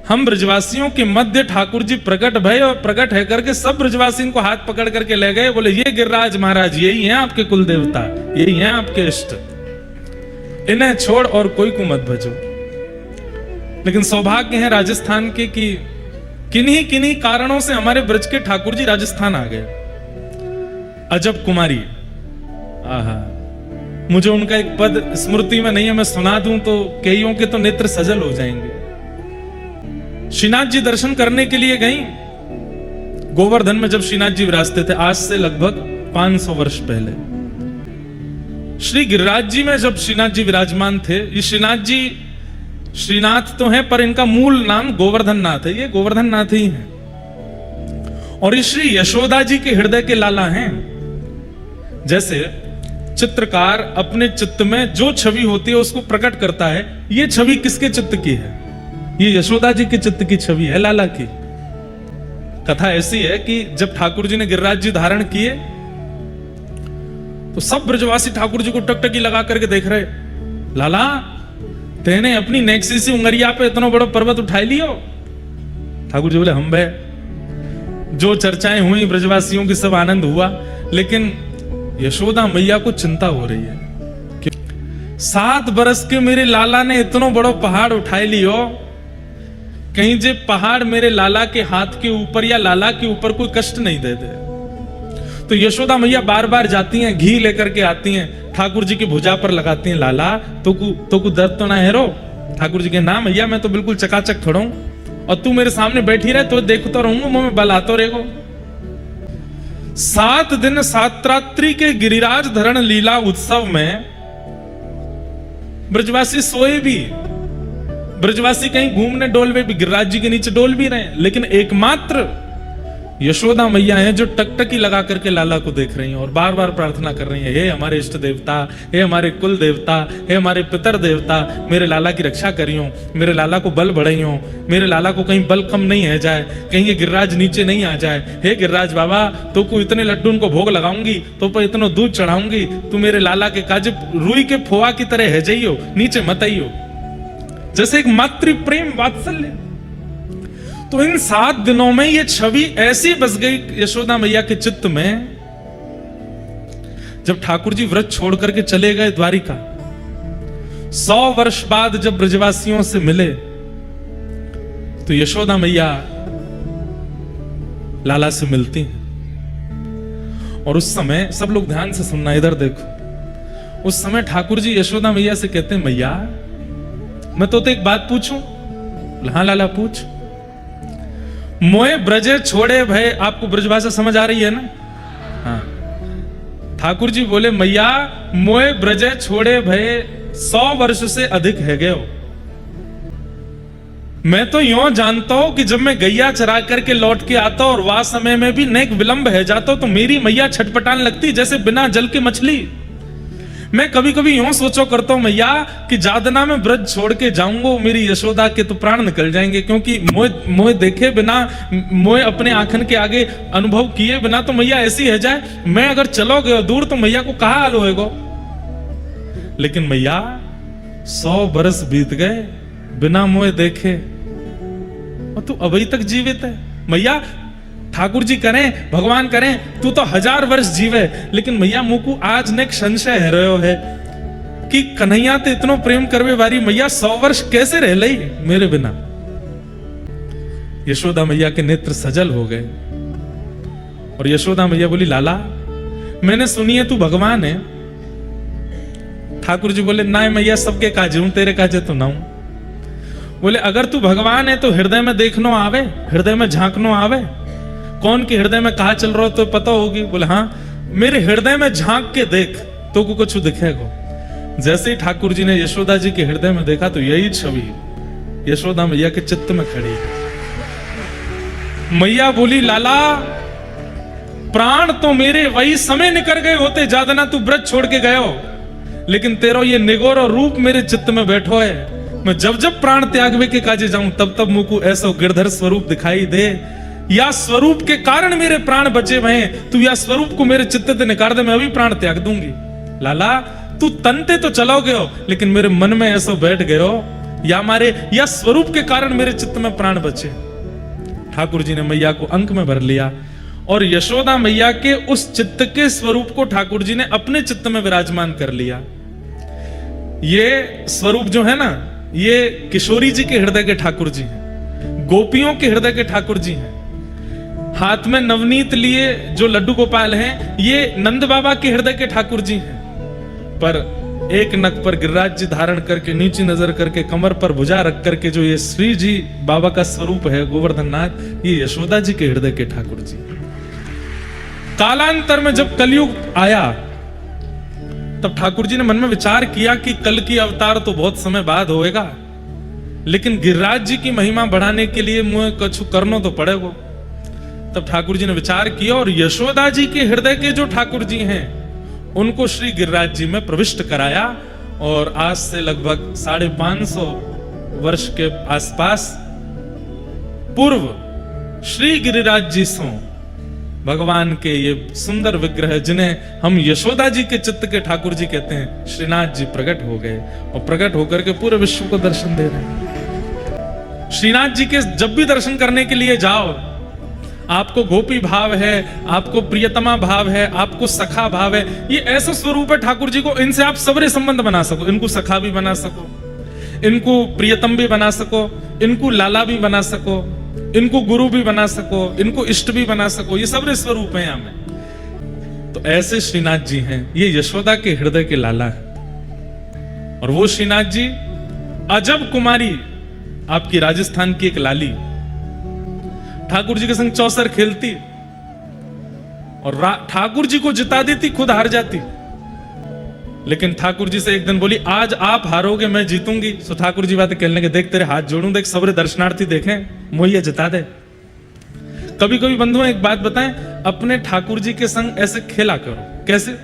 हम ब्रजवासियों के मध्य ठाकुर जी प्रकट भय और प्रकट है करके सब ब्रजवासियों को हाथ पकड़ करके ले गए। बोले ये गिरिराज महाराज यही हैं आपके कुल देवता, यही हैं आपके इष्ट, इन्हें छोड़ और कोई को मत भजो। लेकिन सौभाग्य है राजस्थान के कि किन्हीं किन्हीं कारणों से हमारे ब्रज के ठाकुर जी राजस्थान आ गए। अजब कुमारी, आहा, मुझे उनका एक पद स्मृति में नहीं है, मैं सुना दूं तो कईयों के तो नेत्र सजल हो जाएंगे। श्रीनाथ जी दर्शन करने के लिए गई गोवर्धन में, जब श्रीनाथ जी विराजते थे, आज से लगभग 500 वर्ष पहले। श्री गिरिराज जी में जब श्रीनाथ जी विराजमान थे, ये श्रीनाथ जी श्रीनाथ तो हैं पर इनका मूल नाम गोवर्धन नाथ है, ये गोवर्धन नाथ ही हैं। और ये श्री यशोदा जी के हृदय के लाला हैं। जैसे चित्रकार अपने चित्त में जो छवि होती है उसको प्रकट करता है, ये छवि किसके चित्त की है? ये यशोदा जी के चित्त की छवि है, लाला की। कथा ऐसी है कि जब ठाकुर जी ने गिरिराज जी धारण किए तो सब ब्रजवासी ठाकुर जी को टकटकी लगा करके देख रहे, लाला तेने अपनी नेक्सी सी उंगरिया पे इतना बड़ा पर्वत उठाई लियो। ठाकुर जी बोले हम भय, जो चर्चाएं हुई ब्रजवासियों की सब आनंद हुआ, लेकिन यशोदा मैया को चिंता हो रही है कि 7 बरस के मेरे लाला ने इतना बड़ा पहाड़ उठाई लियो, कहीं जे पहाड़ मेरे लाला के हाथ के ऊपर या लाला के ऊपर कोई कष्ट नहीं दे दे। तो यशोदा मैया बार बार जाती हैं, घी लेकर के आती हैं, ठाकुर जी की भुजा पर लगाती हैं, लाला तो को दर्द तो ना है रो? ठाकुर जी के ना मैया मैं तो बिल्कुल चकाचक खड़ा हूं, और तू मेरे सामने बैठी रहे तो देखता रहूंगा, मुंह में बल आतो रहेगो। 7 दिन 7 रात्रि के गिरिराज धरण लीला उत्सव में ब्रजवासी सोए भी, ब्रजवासी कहीं घूमने डोलवे भी, गिरिराज जी के नीचे डोल भी रहे हैं, लेकिन एकमात्र यशोदा मैया हैं जो टकटकी लगा करके लाला को देख रही हैं और बार बार प्रार्थना कर रही हैं, हे हमारे इष्ट देवता, हे हमारे कुल देवता, हे हमारे पितर देवता, मेरे लाला की रक्षा करियो, मेरे लाला को बल बढ़ाइयो, मेरे लाला को कहीं बल कम नहीं है जाए, कहीं ये गिरिराज नीचे नहीं आ जाए। हे गिरिराज बाबा, तो को इतने लड्डू उनको भोग लगाऊंगी, तो पर इतना दूध चढ़ाऊंगी, तू मेरे लाला के काज रुई के फोआ की तरह है जाइयो, नीचे मत आइयो। जैसे एक मातृ प्रेम वात्सल्य। तो इन 7 दिनों में ये छवि ऐसी बस गई यशोदा मैया के चित्त में, जब ठाकुर जी व्रत छोड़ करके चले गए द्वारिका, 100 वर्ष बाद जब ब्रजवासियों से मिले तो यशोदा मैया लाला से मिलती हैं। और उस समय सब लोग ध्यान से सुनना, इधर देखो, उस समय ठाकुर जी यशोदा मैया से कहते हैं, मैया मैं तो एक बात पूछूं? हाँ लाला पूछ। मोए ब्रजे छोड़े भय, आपको ब्रजभाषा समझ आ रही है ना? हाँ। ठाकुर जी बोले, मैया मोए ब्रजे छोड़े भय 100 वर्ष से अधिक है गए हो। मैं तो यूं जानता हूं कि जब मैं गैया चरा करके लौट के आता हूं और वह समय में भी नेक विलंब है जाता हूं तो मेरी मैया छटपटाने लगती जैसे बिना जल के मछली। मैं कभी कभी यूं सोचो करता हूं मैया कि जादना में ब्रज छोड़ के जाऊंगा, मेरी यशोदा के तो प्राण निकल जाएंगे, क्योंकि मोए देखे बिना, मोए अपने आंखन के आगे अनुभव किए बिना तो मैया ऐसी है जाए, मैं अगर चलोगे दूर तो मैया को कहा हाल होएगो। लेकिन मैया 100 बरस बीत गए बिना मोए देखे और तू अभी तक जीवित है। मैया ठाकुर जी करें, भगवान करें, तू तो 1000 वर्ष जीवे, लेकिन मैया मुकु आज ने संशय है रहो है कि कन्हैया ते इतनो प्रेम करवे वारी मैया 100 वर्ष कैसे रह लई मेरे बिना। यशोदा मैया के नेत्र सजल हो गए और यशोदा मैया बोली, लाला मैंने सुनी है तू भगवान है। ठाकुर जी बोले, ना मैया सबके काजे हूं, तेरे काजे तो ना हूं। बोले, अगर तू भगवान है तो हृदय में देखनो आवे, हृदय में झांकनो आवे, कौन के हृदय में कहा चल रहा हो तो पता होगी। बोले, हाँ मेरे हृदय में झांक के देख तो कुछ दिखेगा। जैसे ही ठाकुर जी ने यशोदा जी के हृदय में देखा तो यही छवि यशोदा मैया के चित्त में खड़ी। मैया बोली, लाला प्राण तो मेरे वही समय निकल गए होते जादना तू ब्रज छोड़ के गयो, लेकिन तेरो ये निगोरो रूप मेरे चित्त में बैठो है। मैं जब जब प्राण त्यागवे के काजे जाऊं तब तब मुझको ऐसा गिरधर स्वरूप दिखाई दे, या स्वरूप के कारण मेरे प्राण बचे हुए, तू या स्वरूप को मेरे चित्त से निकाल दे, मैं अभी प्राण त्याग दूंगी। लाला तू तनते तो चलोगे हो, लेकिन मेरे मन में ऐसा बैठ गए हो या हमारे या स्वरूप के कारण मेरे चित्त में प्राण बचे। ठाकुर जी ने मैया को अंक में भर लिया और यशोदा मैया के उस चित्त के स्वरूप को ठाकुर जी ने अपने चित्त में विराजमान कर लिया। ये स्वरूप जो है ना, ये किशोरी जी के हृदय के ठाकुर जी हैं, गोपियों के हृदय के ठाकुर जी हैं। हाथ में नवनीत लिए जो लड्डू गोपाल हैं, ये नंद बाबा के हृदय के ठाकुर जी हैं। पर एक नक पर गिरिराज जी धारण करके, नीची नजर करके, कमर पर भुजा रख करके जो ये श्री जी बाबा का स्वरूप है गोवर्धननाथ, ये यशोदा जी के हृदय के ठाकुर जी। कालांतर में जब कलयुग आया तब ठाकुर जी ने मन में विचार किया कि कल की अवतार तो बहुत समय बाद होएगा, लेकिन गिरिराज जी की महिमा बढ़ाने के लिए मुझे कुछ करना तो पड़ेगा। तब ठाकुर जी ने विचार किया और यशोदा जी के हृदय के जो ठाकुर जी हैं उनको श्री गिरिराज जी में प्रविष्ट कराया। और आज से लगभग 550 वर्ष के आसपास पूर्व श्री गिरिराज जी सो भगवान के ये सुंदर विग्रह, जिन्हें हम यशोदा जी के चित्त के ठाकुर जी कहते हैं, श्रीनाथ जी प्रकट हो गए और प्रकट होकर के पूरे विश्व को दर्शन दे रहे हैं। श्रीनाथ जी के जब भी दर्शन करने के लिए जाओ, आपको गोपी भाव है, आपको प्रियतमा भाव है, आपको सखा भाव है, ये ऐसा स्वरूप है ठाकुर जी को, इनसे आप सबरे संबंध बना सको। इनको सखा भी बना सको, इनको प्रियतम भी बना सको, इनको लाला भी बना सको, इनको गुरु भी बना सको, इनको इष्ट भी बना सको, ये सबरे स्वरूप है यहाँ में। तो ऐसे श्रीनाथ जी हैं, ये यशोदा के हृदय के लाला है। और वो श्रीनाथ जी अजब कुमारी, आपकी राजस्थान की एक लाली, ठाकुर जी के संग चौसर खेलती और ठाकुर जी को जिता देती, खुद हार जाती। लेकिन ठाकुर जी से एक दिन बोली, आज आप हारोगे मैं जीतूंगी। सो ठाकुर जी बात कहने लगे, देख तेरे हाथ जोड़ूं, देख सबरे दर्शनार्थी देखें, मोहिया जिता दे। कभी कभी बंधुओं एक बात बताएं, अपने ठाकुर जी के संग ऐसे खेला करो। कैसे?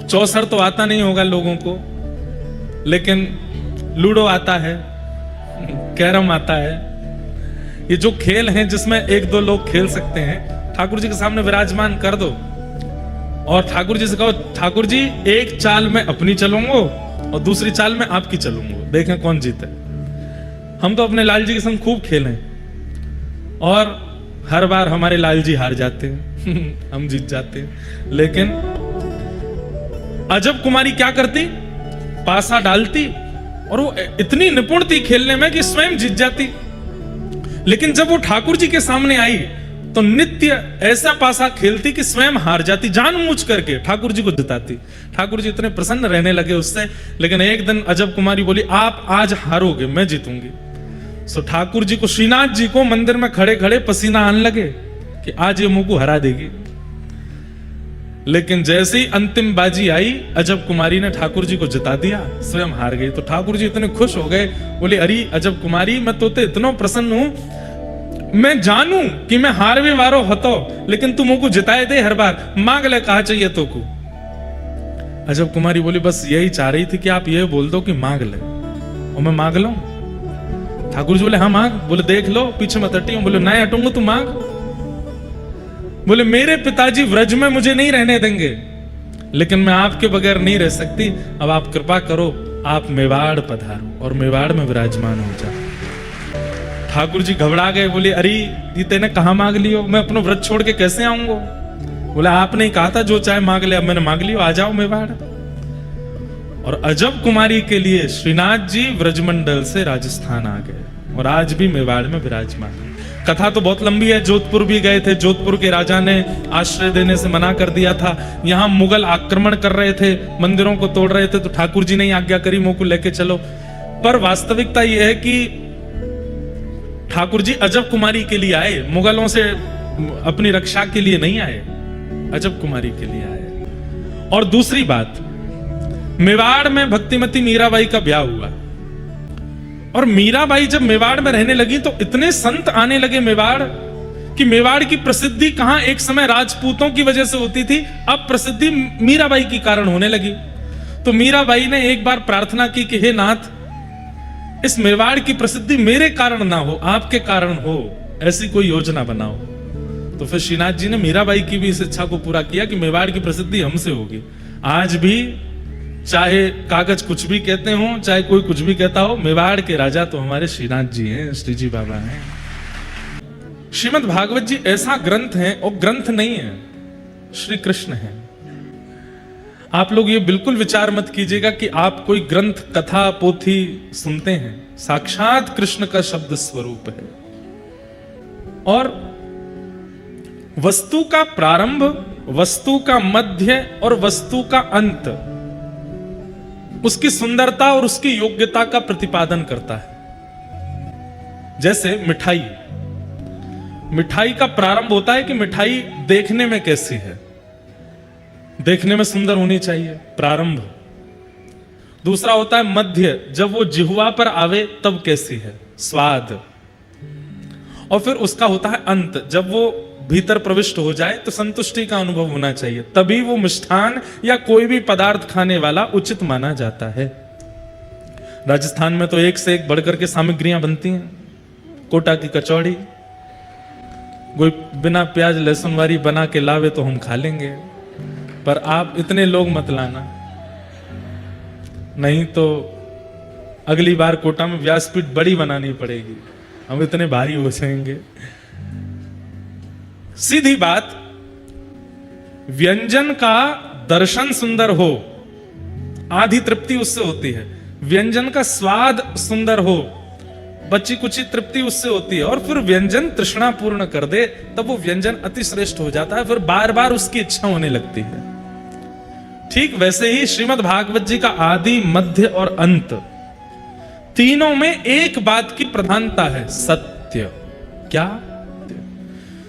चौसर तो आता नहीं होगा लोगों को, लेकिन लूडो आता है, कैरम आता है। ये जो खेल हैं जिसमें एक दो लोग खेल सकते हैं, ठाकुर जी के सामने विराजमान कर दो और ठाकुर जी से कहो, ठाकुर जी एक चाल में अपनी चलूंगा और दूसरी चाल में आपकी चलूंगा, देखें कौन जीते। हम तो अपने लाल जी के संग खूब खेलें और हर बार हमारे लाल जी हार जाते हैं हम जीत जाते हैं। लेकिन अजब कुमारी क्या करती, पासा डालती और वो इतनी निपुण थी खेलने में कि स्वयं जीत जाती। लेकिन जब वो ठाकुर जी के सामने आई तो नित्य ऐसा पासा खेलती कि स्वयं हार जाती, जानबूझ करके ठाकुर जी को जिताती। ठाकुर जी इतने प्रसन्न रहने लगे उससे। लेकिन एक दिन अजब कुमारी बोली, आप आज हारोगे मैं जीतूंगी। सो ठाकुर जी को, श्रीनाथ जी को मंदिर में खड़े खड़े पसीना आने लगे कि आज ये मुंह को हरा देगी। लेकिन जैसे ही अंतिम बाजी आई, अजब कुमारी ने ठाकुर जी को जिता दिया, स्वयं हार गई। तो ठाकुर जी इतने खुश हो गए, बोले, अरे अजब कुमारी, मैं तो इतना प्रसन्न हूं, मैं जानू कि मैं हारवे वारो हतो, लेकिन तू मुझको जिताए दे हर बार, मांग ले कहा चाहिए तो को। अजब कुमारी बोली, बस यही चाह रही थी कि आप ये बोल दो कि मांग ले और मैं मांग लूं। ठाकुर जी बोले, हाँ मांग। बोले, देख लो पीछे मत हटी। बोले, नहीं हटूंगा, तू मांग। बोले, मेरे पिताजी व्रज में मुझे नहीं रहने देंगे, लेकिन मैं आपके बगैर नहीं रह सकती। अब आप कृपा करो, आप मेवाड़ पधारो और मेवाड़ में विराजमान हो जाओ। ठाकुर जी घबरा गए, बोले, अरे ये तेने कहा मांग लियो, मैं अपना व्रत छोड़ के कैसे आऊंगा। बोला, आपने कहा था जो चाहे मांग ले, अब मैंने मांग लियो, आ जाओ मेवाड़। और अजब कुमारी के लिए श्रीनाथ जी व्रजमंडल से राजस्थान आ गए और आज भी मेवाड़ में विराजमान है। कथा तो बहुत लंबी है। जोधपुर भी गए थे, जोधपुर के राजा ने आश्रय देने से मना कर दिया था। यहां मुगल आक्रमण कर रहे थे, मंदिरों को तोड़ रहे थे, तो ठाकुर जी ने ही आज्ञा करी, मुंह को लेके चलो। पर वास्तविकता यह है कि ठाकुर जी अजब कुमारी के लिए आए, मुगलों से अपनी रक्षा के लिए नहीं आए, अजब कुमारी के लिए आए। और दूसरी बात, मेवाड़ में भक्तिमती मीराबाई का ब्याह हुआ और मीराबाई जब मेवाड़ में रहने लगी तो इतने संत आने लगे मेवाड़ कि मेवाड़ की प्रसिद्धि कहां एक समय राजपूतों की वजह से होती थी, अब प्रसिद्धि मीराबाई के कारण होने लगी। तो मीराबाई ने एक बार प्रार्थना की कि हे नाथ, इस मेवाड़ की प्रसिद्धि मेरे कारण ना हो, आपके कारण हो, ऐसी कोई योजना बनाओ। तो फिर श्रीनाथ जी ने मीराबाई की भी इस इच्छा को पूरा किया कि मेवाड़ की प्रसिद्धि हमसे होगी। आज भी चाहे कागज कुछ भी कहते हो, चाहे कोई कुछ भी कहता हो, मेवाड़ के राजा तो हमारे श्रीनाथ जी हैं, श्री जी बाबा हैं। श्रीमद् भागवत जी ऐसा ग्रंथ है, और ग्रंथ नहीं है, श्री कृष्ण है। आप लोग ये बिल्कुल विचार मत कीजिएगा कि आप कोई ग्रंथ, कथा, पोथी सुनते हैं। साक्षात कृष्ण का शब्द स्वरूप है। और वस्तु का प्रारंभ, वस्तु का मध्य और वस्तु का अंत उसकी सुंदरता और उसकी योग्यता का प्रतिपादन करता है। जैसे मिठाई, मिठाई का प्रारंभ होता है कि मिठाई देखने में कैसी है, देखने में सुंदर होनी चाहिए, प्रारंभ। दूसरा होता है मध्य, जब वो जिह्वा पर आवे तब कैसी है, स्वाद। और फिर उसका होता है अंत, जब वो भीतर प्रविष्ट हो जाए तो संतुष्टि का अनुभव होना चाहिए, तभी वो मिष्ठान या कोई भी पदार्थ खाने वाला उचित माना जाता है। राजस्थान में तो एक से एक बढ़कर के सामग्रियां बनती हैं। कोटा की कचौड़ी कोई बिना प्याज लहसुन वाली बना के लावे तो हम खा लेंगे, पर आप इतने लोग मत लाना, नहीं तो अगली बार कोटा में व्यासपीठ बड़ी बनानी पड़ेगी, हम इतने भारी हो जाएंगे। सीधी बात, व्यंजन का दर्शन सुंदर हो, आधी तृप्ति उससे होती है। व्यंजन का स्वाद सुंदर हो, बच्ची कुची तृप्ति उससे होती है। और फिर व्यंजन तृष्णा पूर्ण कर दे, तब वो व्यंजन अति श्रेष्ठ हो जाता है, फिर बार बार उसकी इच्छा होने लगती है। ठीक वैसे ही श्रीमद् भागवत जी का आदि, मध्य और अंत, तीनों में एक बात की प्रधानता है, सत्य। क्या?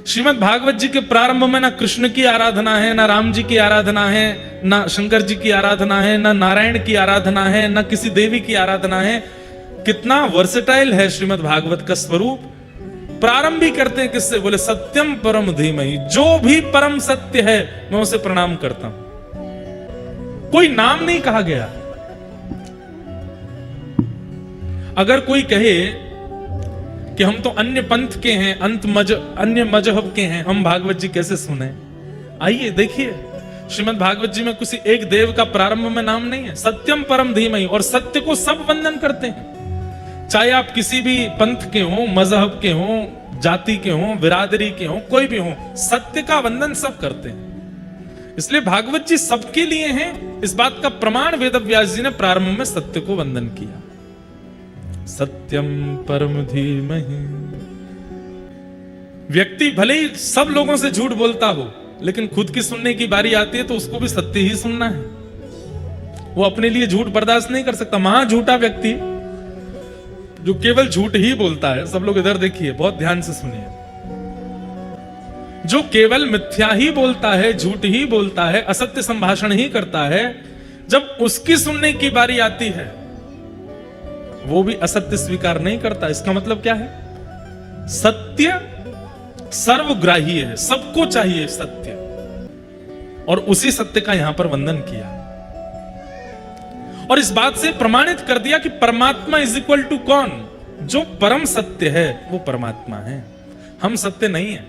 श्रीमद् भागवत जी के प्रारंभ में ना कृष्ण की आराधना है, ना राम जी की आराधना है, ना शंकर जी की आराधना है, ना नारायण की आराधना है, ना किसी देवी की आराधना है। कितना वर्सेटाइल है श्रीमद् भागवत का स्वरूप। प्रारंभ भी करते हैं किससे? बोले सत्यम परम धीमहि, जो भी परम सत्य है मैं उसे प्रणाम करता हूं। कोई नाम नहीं कहा गया। अगर कोई कहे कि हम तो अन्य पंथ के हैं, अन्य मजहब के हैं, हम भागवत जी कैसे सुने? आइए देखिए, श्रीमद् भागवत जी में किसी एक देव का प्रारंभ में नाम नहीं है। सत्यम परम धीमहि, और सत्य को सब वंदन करते हैं, चाहे आप किसी भी पंथ के हो, मजहब के हो, जाति के हो, बिरादरी के हो, कोई भी हो, सत्य का वंदन सब करते हैं। इसलिए भागवत जी सबके लिए हैं। इस बात का प्रमाण वेदव्यास जी ने प्रारंभ में सत्य को वंदन किया। सत्यम परम धीमहि। व्यक्ति भले ही सब लोगों से झूठ बोलता हो, लेकिन खुद की सुनने की बारी आती है तो उसको भी सत्य ही सुनना है। वो अपने लिए झूठ बर्दाश्त नहीं कर सकता। महा झूठा व्यक्ति जो केवल झूठ ही बोलता है, सब लोग इधर देखिए, बहुत ध्यान से सुनिए, जो केवल मिथ्या ही बोलता है, झूठ ही बोलता है, असत्य संभाषण ही करता है, जब उसकी सुनने की बारी आती है वो भी असत्य स्वीकार नहीं करता। इसका मतलब क्या है? सत्य सर्वग्राही है, सबको चाहिए सत्य, और उसी सत्य का यहां पर वंदन किया और इस बात से प्रमाणित कर दिया कि परमात्मा इज इक्वल टू कौन? जो परम सत्य है वो परमात्मा है, हम सत्य नहीं है।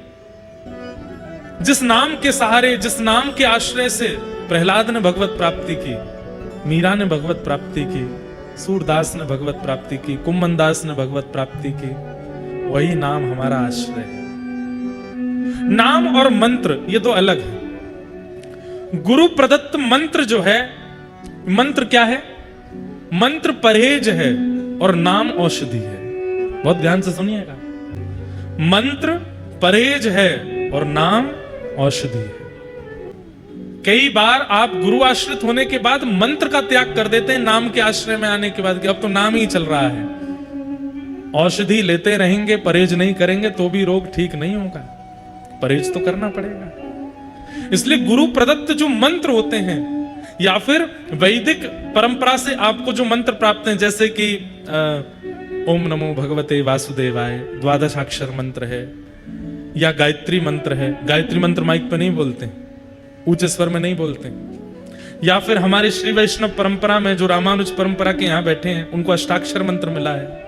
जिस नाम के सहारे, जिस नाम के आश्रय से प्रहलाद ने भगवत प्राप्ति की, मीरा ने भगवत प्राप्ति की, सूरदास ने भगवत प्राप्ति की, कुम्मन दास ने भगवत प्राप्ति की, वही नाम हमारा आश्रय है। नाम और मंत्र ये दो अलग है। गुरु प्रदत्त मंत्र जो है, मंत्र क्या है? मंत्र परहेज है और नाम औषधि है। बहुत ध्यान से सुनिएगा, मंत्र परहेज है और नाम औषधि है। कई बार आप गुरु आश्रित होने के बाद मंत्र का त्याग कर देते हैं नाम के आश्रय में आने के बाद, कि अब तो नाम ही चल रहा है। औषधि लेते रहेंगे, परहेज नहीं करेंगे तो भी रोग ठीक नहीं होगा, परहेज तो करना पड़ेगा। इसलिए गुरु प्रदत्त जो मंत्र होते हैं, या फिर वैदिक परंपरा से आपको जो मंत्र प्राप्त हैं, जैसे कि ओम नमो भगवते वासुदेवाय, द्वादशाक्षर मंत्र है, या गायत्री मंत्र है। गायत्री मंत्र माइक पर नहीं बोलते, ऊंचे स्वर में नहीं बोलते। या फिर हमारे श्री वैष्णव परंपरा में जो रामानुज परंपरा के यहां बैठे हैं, उनको अष्टाक्षर मंत्र मिला है,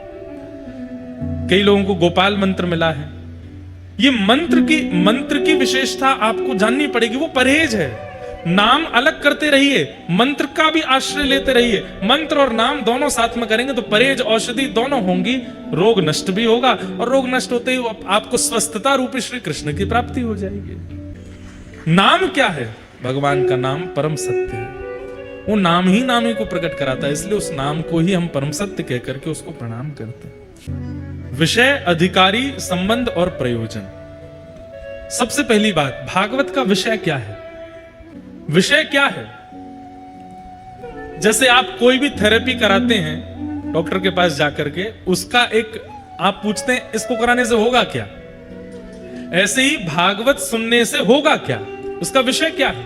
कई लोगों को गोपाल मंत्र मिला है। ये मंत्र की विशेषता आपको जाननी पड़ेगी। वो परहेज है। नाम अलग करते रहिए, मंत्र का भी आश्रय लेते रहिए। मंत्र और नाम दोनों साथ में करेंगे तो परहेज औषधि दोनों होंगी, रोग नष्ट भी होगा और रोग नष्ट होते ही आपको स्वस्थता रूपी श्री कृष्ण की प्राप्ति हो जाएगी। नाम क्या है? भगवान का नाम परम सत्य है। वो नाम ही नामी को प्रकट कराता है, इसलिए उस नाम को ही हम परम सत्य कह करके उसको प्रणाम करते हैं। विषय, अधिकारी, संबंध और प्रयोजन। सबसे पहली बात, भागवत का विषय क्या है? विषय क्या है? जैसे आप कोई भी थेरेपी कराते हैं डॉक्टर के पास जाकर के, उसका एक आप पूछते हैं इसको कराने से होगा क्या, ऐसे ही भागवत सुनने से होगा क्या, उसका विषय क्या है?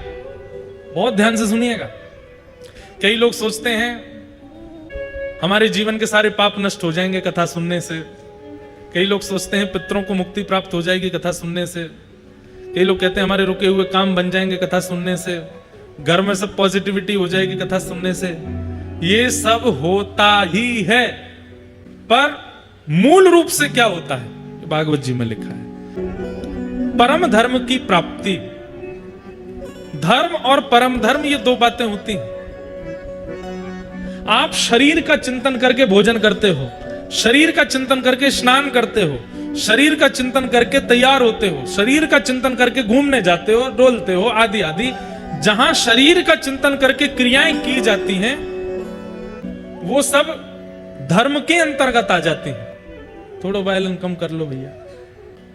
बहुत ध्यान से सुनिएगा। कई लोग सोचते हैं हमारे जीवन के सारे पाप नष्ट हो जाएंगे कथा सुनने से। कई लोग सोचते हैं पितरों को मुक्ति प्राप्त हो जाएगी कथा सुनने से। कई लोग कहते हैं हमारे रुके हुए काम बन जाएंगे कथा सुनने से। घर में सब पॉजिटिविटी हो जाएगी कथा सुनने से। ये सब होता ही है, पर मूल रूप से क्या होता है भागवत जी में लिखा है। परम धर्म की प्राप्ति। धर्म और परम धर्म ये दो बातें होती हैं। आप शरीर का चिंतन करके भोजन करते हो, शरीर का चिंतन करके स्नान करते हो, शरीर का चिंतन करके तैयार होते हो, शरीर का चिंतन करके घूमने जाते हो, डोलते हो, आदि आदि। जहां शरीर का चिंतन करके क्रियाएं की जाती हैं वो सब धर्म के अंतर्गत आ जाती हैं। थोड़ा वायलन कम कर लो भैया।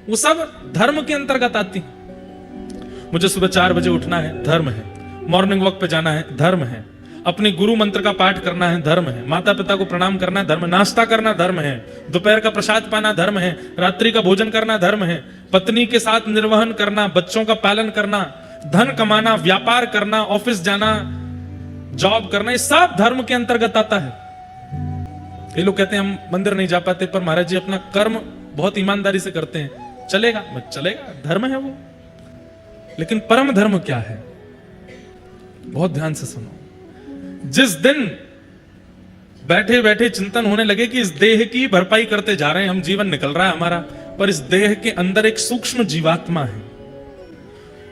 वो सब धर्म के अंतर्गत आती हैं। मुझे सुबह 4 बजे उठना है, धर्म है। मॉर्निंग वॉक पे जाना है, धर्म है। अपने गुरु मंत्र का पाठ करना है, धर्म है। माता पिता को प्रणाम करना है, धर्म। नाश्ता करना धर्म है। दोपहर का प्रसाद पाना धर्म है। रात्रि का भोजन करना धर्म है। पत्नी के साथ निर्वहन करना, बच्चों का पालन करना, धन कमाना, व्यापार करना, ऑफिस जाना, जॉब करना, ये सब धर्म के अंतर्गत आता है। ये लोग कहते हैं हम मंदिर नहीं जा पाते, पर महाराज जी अपना कर्म बहुत ईमानदारी से करते हैं। चलेगा, चलेगा, धर्म है वो। लेकिन परम धर्म क्या है? बहुत ध्यान से सुनो। जिस दिन बैठे बैठे चिंतन होने लगे कि इस देह की भरपाई करते जा रहे हैं हम, जीवन निकल रहा है हमारा, पर इस देह के अंदर एक सूक्ष्म जीवात्मा है।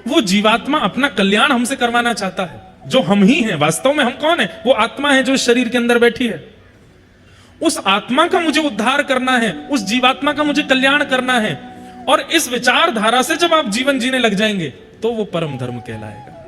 वो जीवात्मा अपना कल्याण हमसे करवाना चाहता है, जो हम ही हैं। वास्तव में हम कौन है? वो आत्मा है जो इस शरीर के अंदर बैठी है। उस आत्मा का मुझे उद्धार करना है, उस जीवात्मा का मुझे कल्याण करना है। और इस विचारधारा से जब आप जीवन जीने लग जाएंगे तो वो परम धर्म कहलाएगा।